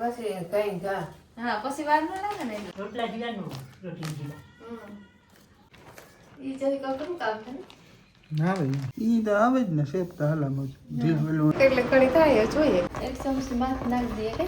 પછી કઈ ઘા હા પછી વાર ન લાગે ને રોટલા જીરાનું રોટલી જીરા ઈ જરી કરું કામ છે ના ભાઈ ઈ તો આવે જ ને શેપ તો હાલામાં જ એટલે કડી થાય જોઈએ એક ચમચી માથ નાખી દઈએ કે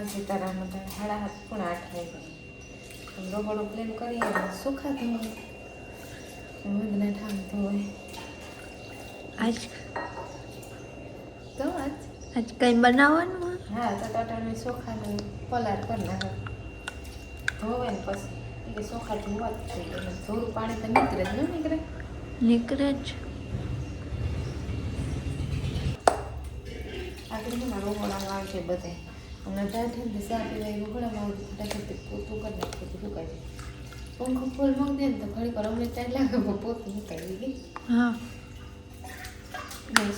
સીતારામ સાડા 7 પોણા 8 વાગે રગડો પ્લેન કરીએ સુખા ધોય વધના ઠામ ધોય આજ કઈ બનાવવાનું હા તો ટટાને ચોખાને પલાર કરી નાખે ધોવે ને પછી એ ચોખા ધોવા જ જોઈએ થોડું પાણી તો નીકળે જ ન નીકળે જ આગળ રોગોળા આવશે બધે અને ઠંડી ચા પીવાય રોગોળામાં ફટાફટ પોતું કરી નાખે તો સુકાય છે પંખો ફૂલ મૂકી દે ને તો ઘડી વાર અમને ટાઈમ લાગે પોતું મુકાઈ ગઈ હા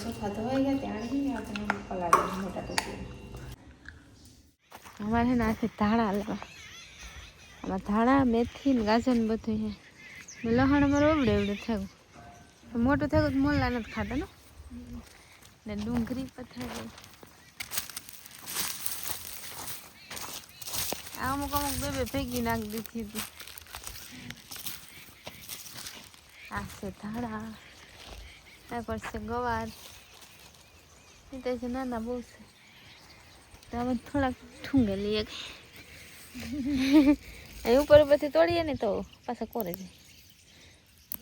સોફા ધોવાઈ ગયા ત્યાં આપણે પલાળી મોટા ટોપી અમારે ને આથી ધાણા લેવા આમાં ધાણા મેથી ને ગાજર ને બધું છે લહણ અમારે એવડે એવડે થયું મોટું થયું તો મોલા નથી ખાતા ને ડુંગળી પથાઈ ગઈ અમુક અમુક બે ભેગી નાખી દીધી હતી આ છે ધાણા આ પડશે ગવાર એ તો છે નાના બહુ છે તો અમે થોડાક ઠૂંગે લઈએ અહીં ઉપર ઉપરથી તોડીએ ને તો પાછા કોરે જાય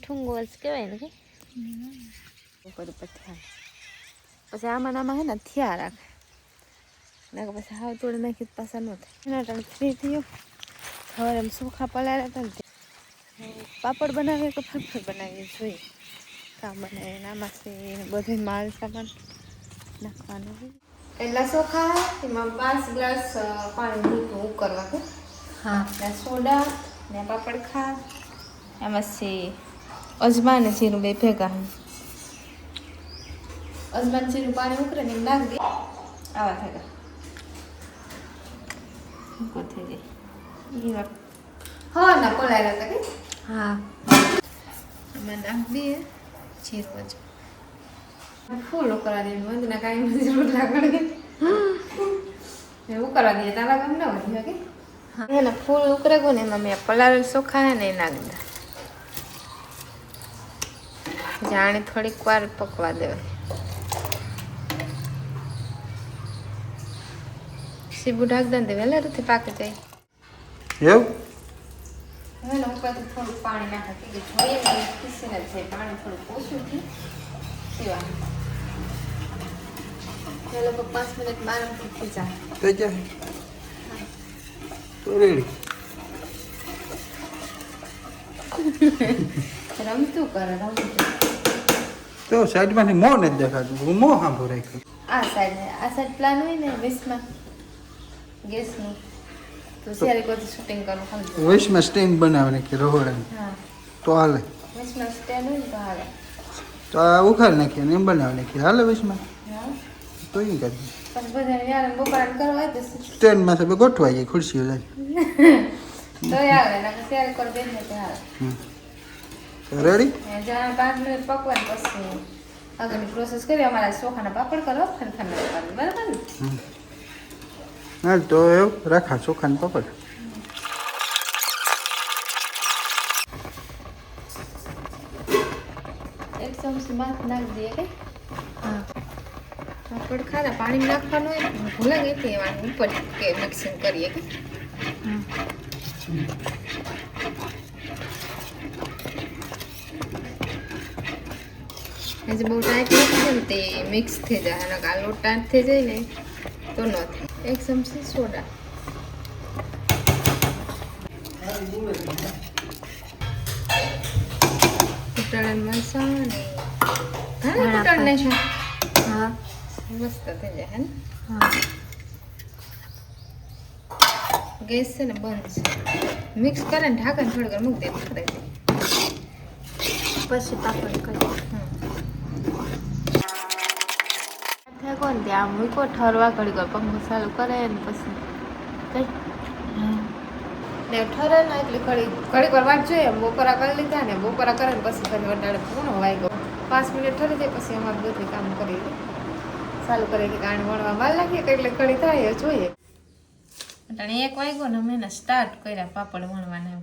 ઠૂંગો જ કહેવાય ને કે ઉપર ઉપર થયા પછી આમાં હે ને થયા રાખે નાખે પછી હાવ તોડી નાખી પાછા ન થાય એના ટાણે ફ્રી થયો સવારે એમ સુખા પલાળ્યા હતા ને પાપડ બનાવીએ કે ફરફર બનાવીએ જોઈએ કામ બનાવીએ આમાં છે બધું માલ સામાન નાખવાનું એટલા ચોખા એમાં 5 ગ્લાસ પાણી મૂકવું ઉકળવા કે હા ને સોડા ને પાપડ ખા એમાં છે અજમા ને જીરું બે ભેગા અજમા જીરું પાણી ઉકળે ને એમ નાખી દે આવા થાય ઉકો થઈ જાય હા ના પલાળ્યા હતા કે હા એમાં નાખી દઈએ જીરું જ ફૂલ ઉકળવા દઈએ મંદના કાંઈ જરૂર લાગે ઉકળવા દઈએ તારા કામ ના હોય કે એને ફૂલ ઉકળે ગયું ને એમાં મેં પલાળેલ ચોખા હે ને એ નાખી દીધા જાણે થોડીક વાર પકવા દેવાય સીબુ ઢાક દે વહેલા રૂથી પાકી જાય એવું હવે ઉપરથી થોડું પાણી નાખે કે જોઈએ ને ખીસીને છે પાણી થોડું ઓછું થી પીવાનું એ લોકો 5 મિનિટ આરામથી થઈ જાય થઈ જાય તો રેડી રમતું કરે રમતું તો સાઈડમાંથી મોં નથી દેખાતું હું મોં સાંભળું રાખ્યું આ સાઈડ પ્લાન હોય ને 20માં ગેસનું તો ત્યારે કોઈ શૂટિંગ કરવું ખાલી વૈશમાં સ્ટેન્ડ બનાવે નાખી રહોડાની હા તો હાલે 20માં સ્ટેન્ડ હોય ને તો હાલે તો આ ઉખાડી નાખીએ ને એમ બનાવી નાખીએ હાલે વૈશમાં હા તો એ કરીએ પછી બધાને યાર બપોરાને કરવા હોય તો સ્ટેન્ડમાં સાહેબ ગોઠવાઈ જાય ખુરશીઓ લઈ તો આવે ને શેર કરી દે ને તો હાલે તો રેડી જ્યાં 5 મિનિટ પકવાને પછી આગળની પ્રોસેસ કરી અમારા ચોખાના પાપડ કરો ખનખન બરાબર ને હા તો એવું રાખા ચોખાને પકડ એક ચમચી માથ નાખી દઈએ કે હા પાપડ ખારા પાણી નાખવાનું હોય ભૂલા ગઈ હતી એમાં ઉપર કે મિક્સિંગ કરીએ કે આજે બહુ ટાઈટ નથી ને તે મિક્સ થઈ જાય અને આ લોટ ટાઈટ થઈ જાય ને તો ન થાય એક ચમચી સોડા કુટાણા મરચાં ને ઘણા કુટાણ નાખ્યા હા મસ્ત થઈ જાય હે ને હા ગેસ છે ને બંધ છે. મિક્સ કરે ને ઢાંકણ થોડી વાર મૂકી દે થઈ જાય. પછી પાપડ કરી. ઠેકો ને ત્યાં મૂકો ઠરવા ઘડી વાર પંખો ચાલુ કરે ને પછી કઈ ને ઠરે ને એટલે ઘડીક વાર વાત જોઈએ. બપોરા કરી લીધા ને બપોરા કરે ને પછી ફરી વટાડે પૂર્ણ વાગ્યો 5 મિનિટ ઠરી જાય પછી અમારે બધું કામ કરી ચાલુ કરે કે કાણ વણવા વાર લાગીએ એટલે ઘડી થાય જોઈએ. એટલે 1 વાગ્યો ને અમે સ્ટાર્ટ કર્યા પાપડ વણવાના.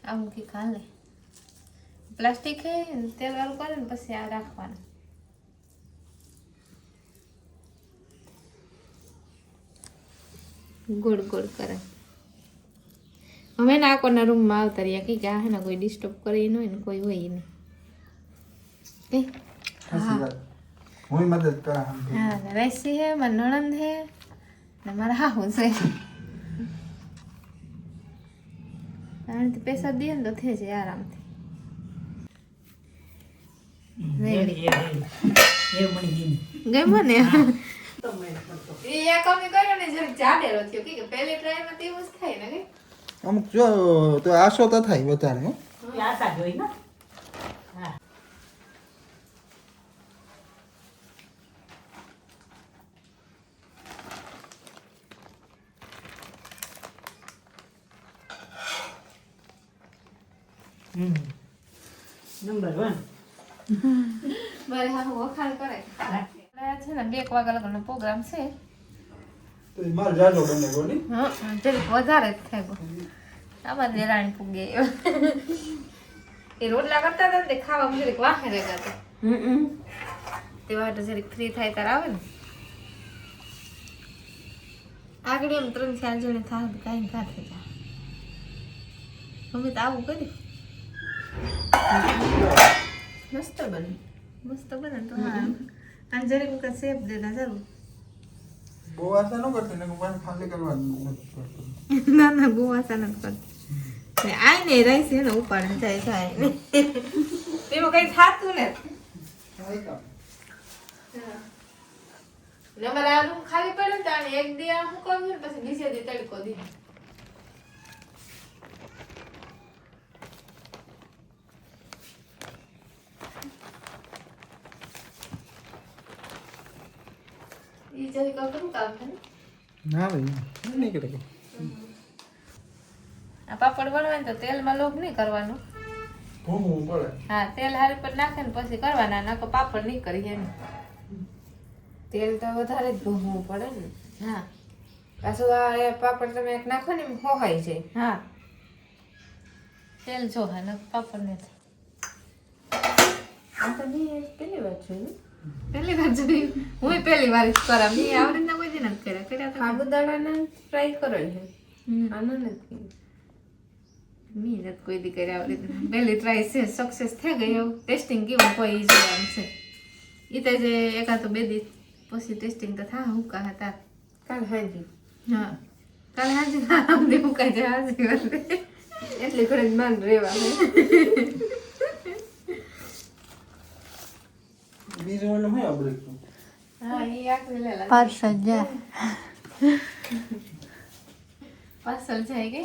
આવું કે ખાલે પ્લાસ્ટિક હે તેલ વાળું કરે ને પછી આ રાખવાનું. ગોળ ગોળ કરે. અમે ના કોના રૂમમાં આવતા રહ્યા કે આ હે ને કોઈ ડિસ્ટર્બ કરે ન હોય ને કોઈ હોય નહીં. સાચી વાત. હું મદદ કરા. હા રાઈસી હે મારા નણંદ હે ને મારા હાહુ છે. આનાથી પૈસા દે ને તો થઈ જાય આરામથી. ગમ્યો ને એ એક અમે કર્યો ને જરા જાડેલો થયો કે પહેલી ટ્રાયમાં તેવું જ થાય ને કે અમુક જો તો આશો તો થાય વધારે હો. આશા જોઈ ને નંબર 1 મારે હા વખાણ કરે છે ને 2 વાગ્યા લગનનો પ્રોગ્રામ છે. તો માર જાજો બને ગોલી. હા જરીક વધારે જ થાય ગો. આમાં દેરાણી પૂગે એ રોટલા કરતા હતા ને તે ખાવામાં જરીક વાહે રહેતા હતા. તે વાટે જરીક ફ્રી થાય ત્યારે આવે ને આગળ એમ 3-4 જણે થાય તો કાંઈ કાં થઈ જાય. અમે તો આવું કર્યું. મસ્ત બને તો હા અને જરીક વખત શેપ દેના જરૂર. બહુ આશા ન કરતી ને પાછું ખાલી કરવાનું. ના બહુ આશા નથી કરતી. ને આઈ ને રાઈસ એને ઉપાડે જાય એમાં કઈ થાતું ને અમારે આ રૂમ ખાલી પડે ને તાણે એક દી હું કહું ને પછી બીજે દી તડકો દી. ઈ જરી કરું કામ છે ને ના ભાઈ નહીં કરે. આ પાપડ બનાવે ને તો તેલમાં લોભ નહીં કરવાનો. ભૂમવું પડે. હા તેલ હારી પર નાખે ને પછી કરવાના નાખો પાપડ નહીં કરી એમ. તેલ તો વધારે જ ભૂમવું પડે ને. હા પાછું આ પાપડ તમે એક નાખો ને એમ હોહાઈ જાય. હા તેલ જો હા ને પાપડ ને આ તો નહીં પહેલી વાર જોયું. પહેલી વાર જોયું હું પહેલી વાર જ કરા. મેં આ રીતના કોઈ દી નથી કર્યા તો સાબુદાણાના ટ્રાય કરો છે. આનો નથી મેં કોઈ દી કર્યા આવી રીતના પહેલી ટ્રાય છે. સક્સેસ થઈ ગઈ એવું ટેસ્ટિંગ કેવું કોઈ ઈ જોવાનું છે. એ તો જે એકાદ 2 દી પછી ટેસ્ટિંગ તો થા હુકા હતા કાલ હાજી. હા કાલ હાજી આમ હુકા જાય હાજી વાત એટલે ઘરે માન રહેવા. બીજું ઓલું હું અબરેક. હા એ આખરી લેલા પાર્સલ જા. પાર્સલ જાય કે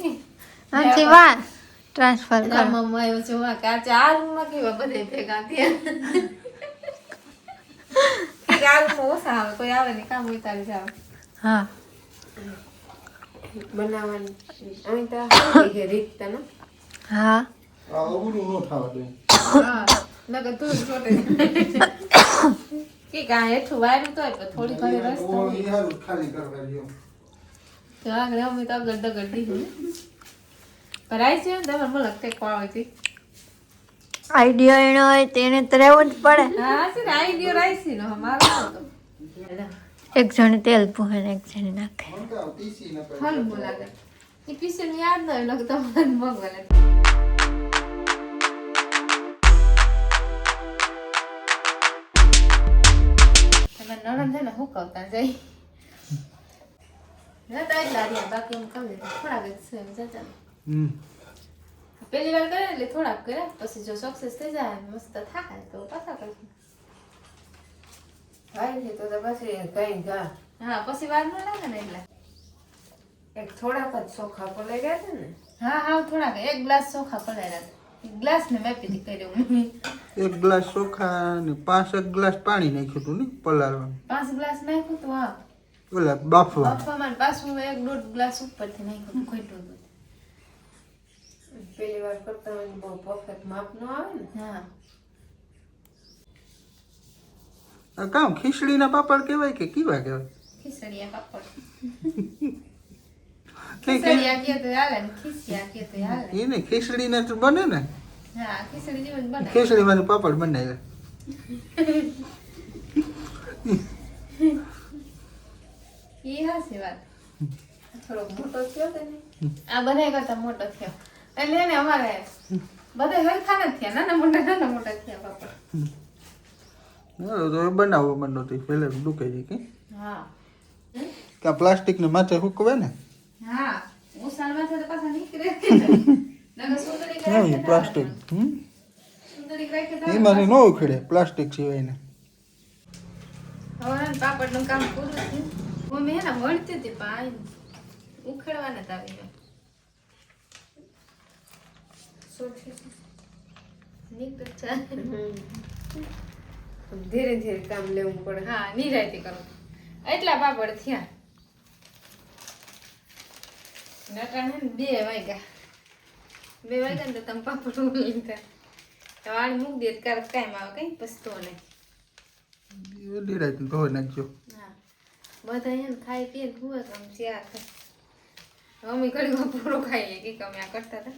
નથી વા ટ્રાન્સફર કર. મમ્મા આવ્યો છે વા કે આ રૂમમાં કેવા બધે ભેગા થયા. આ રૂમમાં ઓછા આવે કોઈ આવે ને કામ ઉતારી જાવ. હા બનાવવાની અહીં તો હારી કે રીત તને. હા આ અબરું નો થાવા દે. હા નકર તું છોટે કે કા હેઠું વાયરું તોય પણ થોડી ઘણી રસ્તો ઓ ઈ હારું ખાલી કરવા દયો. તો આગળ અમે તો ગડ્ડ દીધું પર આઈ છે તમે મને લગતે કોણ હતી. આઈડિયો એનો હોય તેને તો રહેવું જ પડે. હા છે ને આઈડિયો રાઈસી નો મારો હતો. એક જણ તેલ પૂહે ને એક જણ નાખે. મન તો ટીસી ન કરે. હલ બોલાગે એ પીસે ને યાદ ન આવ્યું તો મને મગવાલે. તમે નણંદ છે ને હુકવતા જાય ના તો એટલા રહ્યા બાકી એમ કહી દીધું થોડાક જ છે જતા. પહેલી વાર કરે એટલે થોડાક કરે પછી જો સક્સેસ થઈ જાય મસ્ત થાય તો પાછા કરશું. થાય છે તો પછી કઈ ગા હા પછી વાર ન લાગે ને એટલે એક થોડાક જ ચોખા પલાઈ ગયા છે ને. હા હા થોડાક એક ગ્લાસ ચોખા પલાળ્યા હતા ગ્લાસ ને મેપી કર્યું એક ગ્લાસ ચોખા ને 5 ગ્લાસ પાણી નાખ્યું હતું ને પલાળવાનું 5 ગ્લાસ નાખ્યું તો હા ઓલા બાફવા બાફવામાં પાછું 1-1.5 ગ્લાસ ઉપરથી નાખ્યું ખોટું હતું પેલી વાર કરતા હોય બહુ પરફેક્ટ માપ ન આવે ને. હા આ કામ ખીચડીના પાપડ કહેવાય કે કેવા કહેવાય ખીચડિયા પાપડ કે ખીચડિયા કે તો હાલે ને ખીચિયા કે તો હાલે એને ખીચડીને તો બને ને હા ખીચડી જેવું જ બનાવે ખીચડીમાં પાપડ બનાવે ઈ હાસી વાત થોડોક મોટો થયો તો ને. આ બધા કરતા મોટો થયો એટલે એને અમારે બધા હરખા નથી થયા નાના મોટા થયા પાપડ તો એ બનાવવો માંડો તો પહેલે દુકાઈ જાય કે હા કે પ્લાસ્ટિક ને માથે હુકવે ને હા ઉસાળમાં તો પાછા નીકળે નકર સુંદરી નહીં કરે પ્લાસ્ટિક સુંદરી કરે કે એમાંથી ન ઉખડે પ્લાસ્ટિક સિવાય ને હવે પાપડનું કામ પૂરું થયું મમ્મી હે ને વળતી હતી પણ ઉખડવા નથી આવી નીકળ ચાલે ધીરે ધીરે કામ લેવું પડે. હા નિરાયતી કરું એટલા પાપડ થયા નટાણે 2 વાગ્યા ને તો તમે પાપડ ઉડી લીધા તો વાળી મૂક દે કારક કાયમ આવે કઈ પસ્તો નહીં ડીરાય ધોઈ નાખજો હા બધા એને ખાઈ પીએ હુવે તો આમ ચા થાય અમે ઘડી પૂરો ખાઈએ કે અમે આ કરતા હતા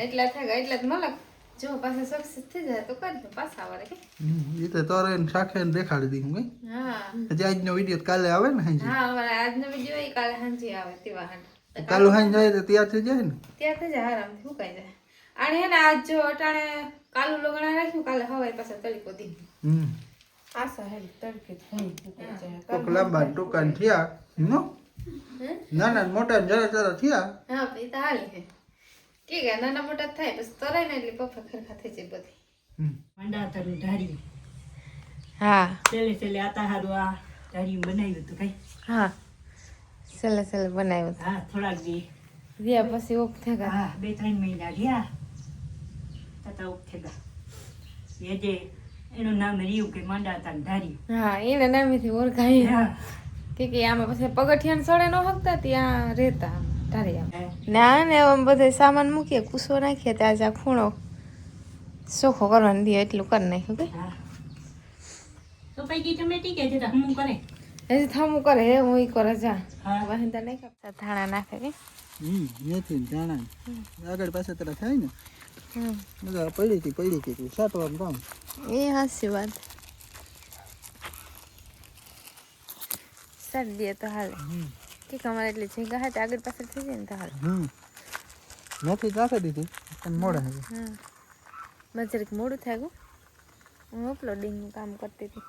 એટલા થાય એટલા જ મલક જો પાછા સક્સેસ થઈ જાય તો કરજો પાછા વાળે કે એ તો તોરે શાખે દેખાડી દીધું કઈ હા હજી આજનો વિડીયો કાલે આવે ને હાંજે હા અમારે આજનો વિડીયો ઈ કાલે સાંજે આવે તેવા હાંડ કાલે હાંજે જાય તો તૈયાર થઈ જાય ને ત્યાં થઈ જાય આરામથી સુકાઈ જાય અને હે ને આજ જો અટાણે કાલું લગણા રાખ્યું કાલે હવારે પાછા તરીકો દી આશા હે તડકે ઘણી ફૂટી જાય. કોક લાંબા ટૂંકા થયા નો નાના મોટા જરા જરા થયા હા એ તો હાલી છે ઠીક હે નાના મોટા થાય પછી તરાય ને એટલે પફા ખરખા થઈ જાય બધી મંડાતરનું ઢારી હા છેલ્લે છેલ્લે આતા હારું આ ઢારી બનાવ્યું હતું કઈ. હા સલે સલે બનાવ્યું હા થોડાક દી રહ્યા પછી ઓફ થઈ ગયા હા 2-3 મહિના રહ્યા તતા ઉઠેગા એ જે એનું નામ રહ્યું કે મંડાતર ઢારી. હા એના નામેથી ઓળખાય હા કે આમાં પછી પગથિયાને સડે ન હકતા ત્યાં રહેતા ધારિયા હે. ના ને આમ બધે સામાન મૂકીએ કૂસો નાખીએ ત્યાં જ્યાં ખૂણો ચોખ્ખો કરવાનો દે એટલું કરી નાખ્યું કે હા તો પૈકી ટમેટી કે જરા હમું કરે. હજી થામું કરે હે હું ઈ કરે જા હા વાહિંદા નહીં કરતા ધાણા નાખે કે મેથી ને ધાણા આગળ પાસે તરફ થાય ને હમ બધા પડી હતી સાટવાનું કામ એ હાસી વાત સારી દે તો હાલે કે અમારે એટલે ઝીંગા હાથે આગળ પાછળ થઈ જાય ને તો હાલે મેથી નાખી દીધી પણ મોડા હજી હા બજાર મોડું થાય ગયું હું અપલોડિંગનું કામ કરતી હતી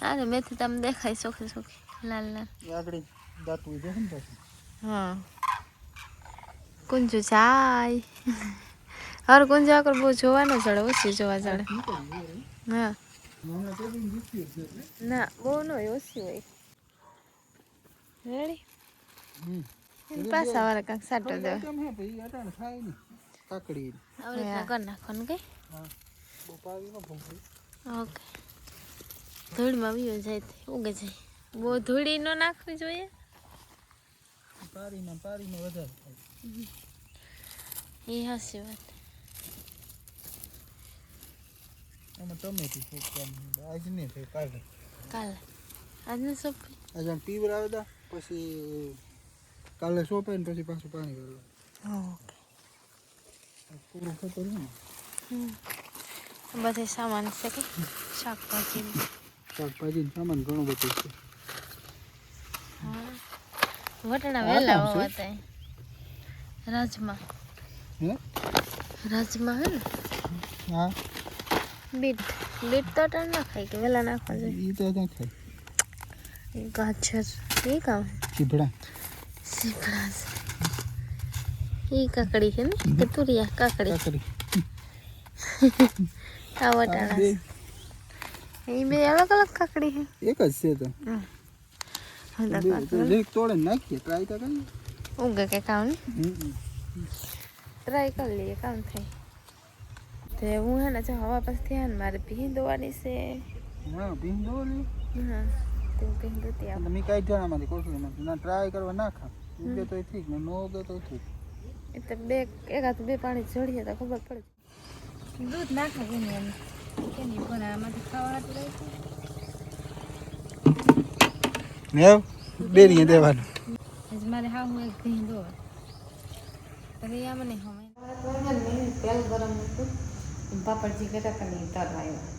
હા તો મેથી તમે દેખાય સોખી સોખી લાલ લાલ આગળ દાંતવું છે ને પાછું હા કુંજુ જાય હર કુંજુ આગળ બહુ જોવા ન જડે ઓછી જોવા જડે હા ના બહુ ન હોય ઓછી હોય રેડી પાછા વાળા કાંક સાટો દેવા કાકડી આવી રીતના કરી નાખવાનું કઈ બહુ પાવી ન ભૂંગળી ઓકે ધૂળમાં વીયો જાય તે ઉગે જાય બહુ ધૂળી ન નાખવી જોઈએ પારીને વધારે થાય એ હાસી વાત એમાં ટમેટી ફૂટવાનું આજ નહીં થાય કાલે કાલે આજને સોંપી આજે આમ પીવડાવે દા પછી કાલે સોંપે ને પછી પાછું પાણી વાળવાનું ઓકે પૂરું ખબર ને બધે સામાન છે કે શાકભાજી શાકભાજી સામાન ઘણું બધું છે વટણા આ વહેલા કામ છે? હોતા રાજમા હે રાજમા હે ને હા બીટ તો અટાણ ના ખાય કે વહેલા નાખવા જોઈએ એ તો ક્યાં ખાય ગાજર એ કામ ચીભડા સીપડા છે એ કાકડી છે ને કે તુરિયા કાકડી કાકડી આ વટાણા એ બે અલગ અલગ કાકડી છે એક જ છે તો જરીક તોડે નાખીએ ટ્રાય તો કરીએ ઊંઘે કે કામ હમ. ટ્રાય કરી લઈએ કામ થાય તે હું હે ને જો હવા પાસથી હે ને મારે ભીં દોવાની છે હા ભીંડો લે હા તે ભીં દોતી આપ તમે કઈ જણામાંથી કોથળીમાંથી ના ટ્રાય કરવા નાખા ઉગે તો ઠીક ને ન ઉગે તો ઠીક એટલે બે એકાદ બે પાણી જોડીએ તો ખબર પડે દૂધ નાખે કે નહીં કે નહીં પણ આમાંથી ખાવા હાટું રહે ને બેરીએ દેવાનું આજ મારે હા હું એક ભીં દો તો એ મને હમે તેલ ગરમ હતું પાપડજી કર્યા હતા નહીં તરવા આવ્યા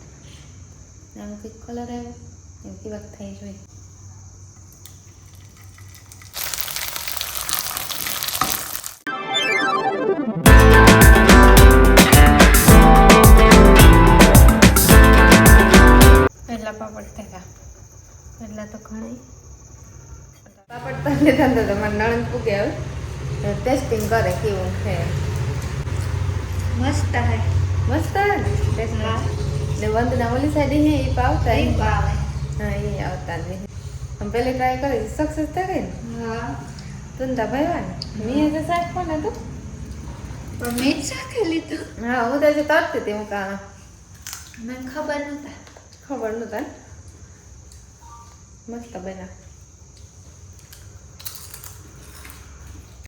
આમ કંઈક કલર આવ્યો એમ કેવાક થઈ જોઈ એટલા પાપડ થયા એટલા તો ઘણી પાપડ તો લીધા તો તમારે નણંદ પૂગે આવે ટેસ્ટિંગ કરે કેવું છે મસ્ત હે મસ્ત હે ને ટેસ્ટ ને વંદના ઓલી સાઈડ હે એ પાવતા એક ભાવે હા એ આવતા જ આમ પહેલી ટ્રાય કરી સક્સેસ થઈ ગઈ ને હા તુંદા ભાઈ મેં તો શાક પણ હતું પણ મેં જ શાકે લીધું હા હું તો આજે તરતી હતી હું કા મને ખબર નતા ખબર નતા મસ્ત બન્યા